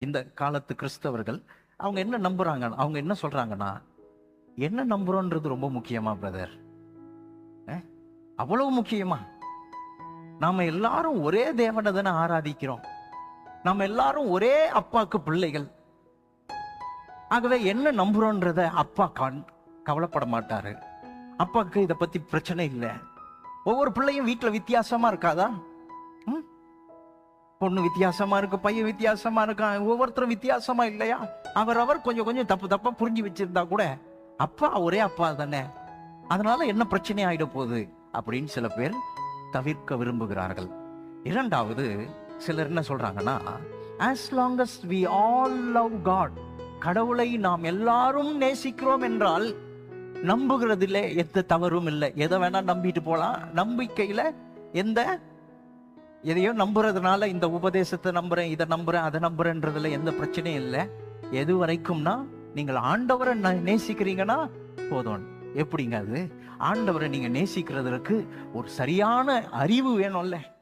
இந்த காலத்து கிறிஸ்தவர்கள் அவங்க என்ன நம்புறாங்க, அவங்க என்ன சொல்றாங்கன்னா, என்ன நம்புறோன்றது ரொம்ப முக்கியமா பிரதர்? அவ்வளவு முக்கியமா? நாம எல்லாரும் ஒரே தேவனை தானே ஆராதிக்கிறோம். நாம எல்லாரும் ஒரே அப்பாக்கு பிள்ளைகள். ஆகவே என்ன நம்புறோன்றத அப்பா கவலைப்பட மாட்டாரு. அப்பாக்கு இத பத்தி பிரச்சனை இல்லை. ஒவ்வொரு பிள்ளையும் வீட்டுல வித்தியாசமா இருக்காதா? பொண்ணு வித்தியாசமா இருக்கு, பையன் வித்தியாசமா இருக்கான், ஒவ்வொருத்தரும் வித்தியாசமா இல்லையா? அவர் கொஞ்சம் கொஞ்சம் தப்பா புரிஞ்சு வச்சிருந்தா கூட அப்பா ஒரே அப்பா தானே, அதனால என்ன பிரச்சனை ஆயிட போகுது அப்படின்னு சில பேர் தவிர்க்க விரும்புகிறார்கள். இரண்டாவது, சிலர் என்ன சொல்றாங்கன்னா, as long as we all love God, கடவுளை நாம் எல்லாரும் நேசிக்கிறோம் என்றால் நம்புகிறதுல எந்த தவறும் இல்லை. எதை வேணா நம்பிட்டு போலாம். நம்பிக்கையில எதையோ நம்புறதுனால இந்த உபதேசத்தை நம்புறேன், இதை நம்புறேன், அதை நம்புறேன்றதுல எந்த பிரச்சனையும் இல்லை. எது வரைக்கும்னா நீங்கள் ஆண்டவரை நேசிக்கிறீங்கன்னா போதும். எப்படிங்க அது? ஆண்டவரை நீங்க நேசிக்கிறதுக்கு ஒரு சரியான அறிவு வேணும்ல.